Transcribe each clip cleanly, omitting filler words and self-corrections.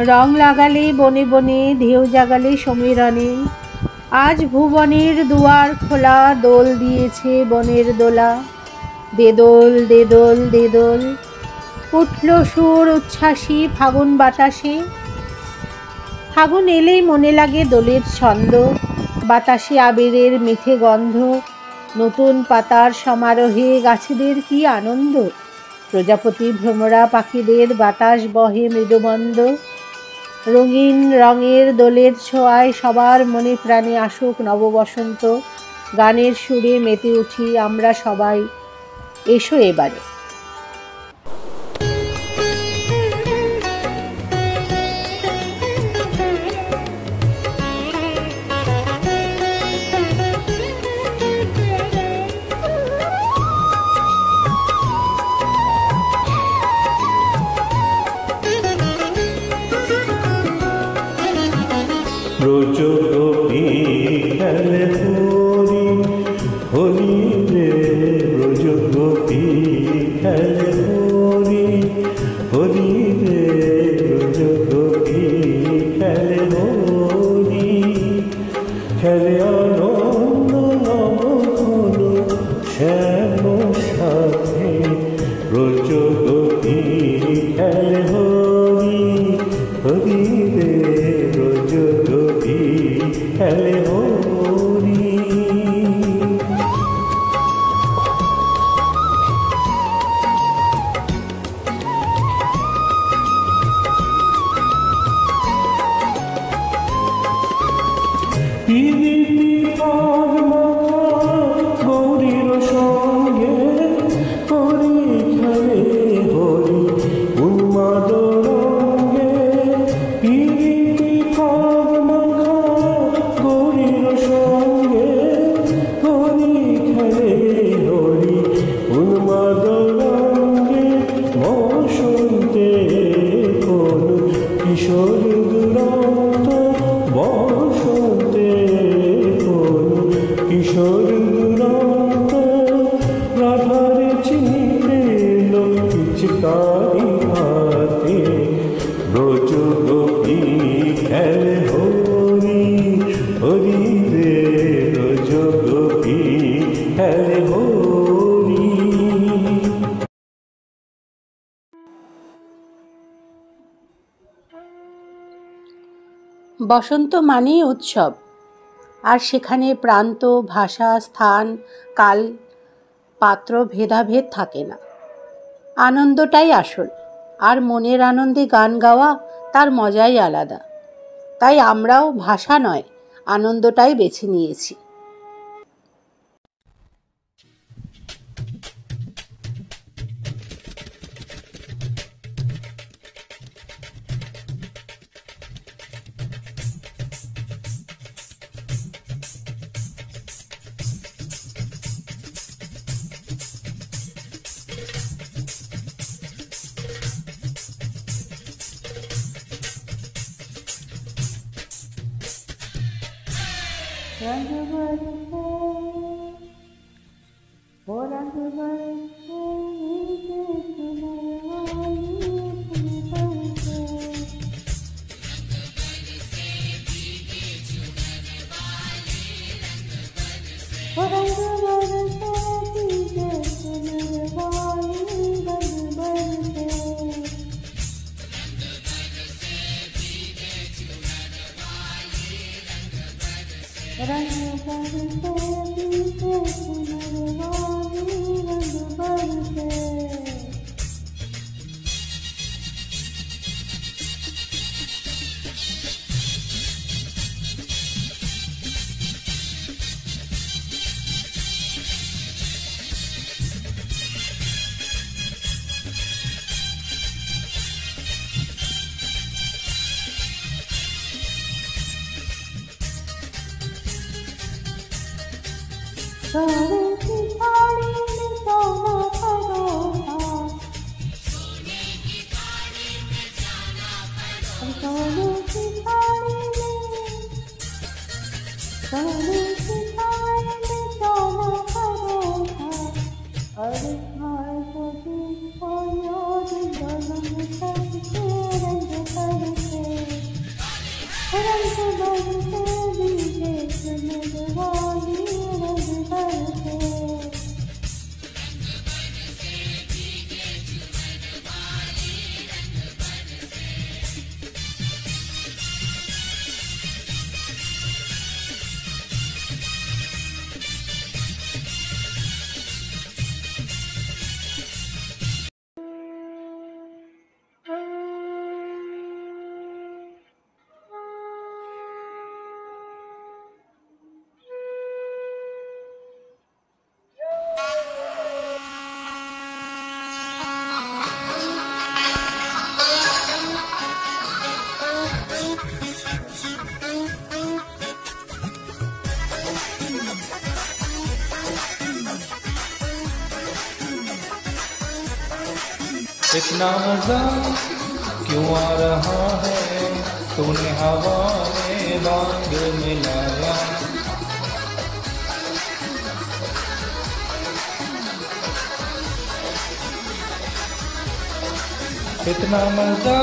রং লাগালে বনে বনে, ঢেউ জাগালে সমীরণে। আজ ভুবনের দুয়ার খোলা, দোল দিয়েছে বনের দোলা। দে দোল দে দোল দে দোল, উঠল সুর উচ্ছ্বাসী ফাগুন বাতাসে। ফাগুন এলেই মনে লাগে দোলের ছন্দ, বাতাসে আবিরের মিঠে গন্ধ। নতুন পাতার সমারোহে গাছেদের কি আনন্দ, প্রজাপতি ভ্রমরা পাখিদের বাতাস বহে মৃদুমন্দ। রঙিন রঙের দোলের ছোঁয়ায় সবার মনে প্রাণে আসুক নববসন্ত। গানের সুরে মেতে উঠি আমরা সবাই, এসো এবারে। ব্রজ গোপী খেলে হরি হরি রে, ব্রজ গোপী খেলে হরি হরি রে, ব্রজ গোপী খেলে হরি। খেলে আনন্দ নবঘন শ্যাম সাথে, ব্রজ গোপী খেলে হরি হরি রে, ব্রজ গোপী খেলে হরি। পিরিতি পদ্মা গৌরীর সঙ্গে হরি খেলে হরি উন্মাদ রঙ্গে। পিরিতি পদ্মা গৌরীর সঙ্গে হরি খেলে হরি উন্মাদ রঙ্গে। বসন্তে কোন কিশোর দুরন্ত, বসন্তে কোন কিশোর দুরন্ত। রাধারে চিনতে লোক পিচকারি হাতে, ব্রজ গোপী খেলে হরি হরি রে, ব্রজ গোপী খেলে হরি। বসন্ত মানেই উৎসব, আর সেখানে প্রান্ত, ভাষা, স্থান, কাল, পাত্র ভেদাভেদ থাকে না। আনন্দটাই আসল, আর মনের আনন্দে গান গাওয়া তার মজাই আলাদা। তাই আমরাও ভাষা নয়, আনন্দটাই বেছে নিয়েছি। रंग बरसे वो रंग बरसे नीचे सुनरवाली बरसे। वो रंग बरसे नीचे सुनरवाली रंग बरसे। रंग बरसे पीछे सुनरवाली रंग बरसे। सोने की थाली में सोना परोसा, सोने की थाली में सोने की थाली में सोना परोसा। अरे खाए तो भी याद गगन सबके रंग बरसे। इतना मजा क्यों आ रहा है, तूने हवा में भांग मिलाया। इतना मजा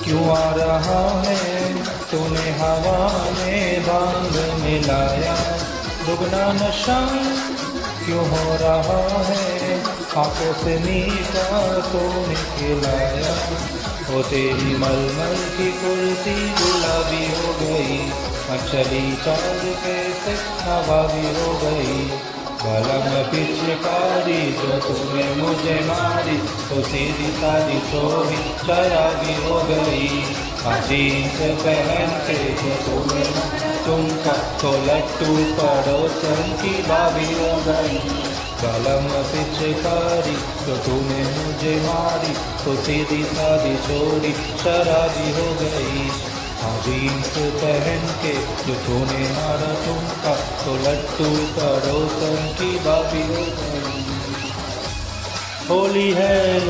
क्यों आ रहा है, तूने हवा में भांग मिलाया। दुगना नशा क्यों हो रहा है, आंखों से मीठा तूने खिलाया। वो तेरी मलमल की कुर्सी गुलाबी हो गई, मछली चाल कैसे नवाबी हो गई। गलम पिचकारी जो तूने मुझे मारी, तो सीधी सादी चोरी शराबी हो गई। जीन्स पहन के जो तूने तुमका, तो लट्टू पड़ोसन की भाभी हो गई। गलम पिचकारी जो तूने मुझे मारी, तो सीधी सादी चोरी शराबी हो गई। जीन्स पहन के जो तूने मारा तुमका, तो लट्टू पड़ोसन की भाभी हो गई। होली है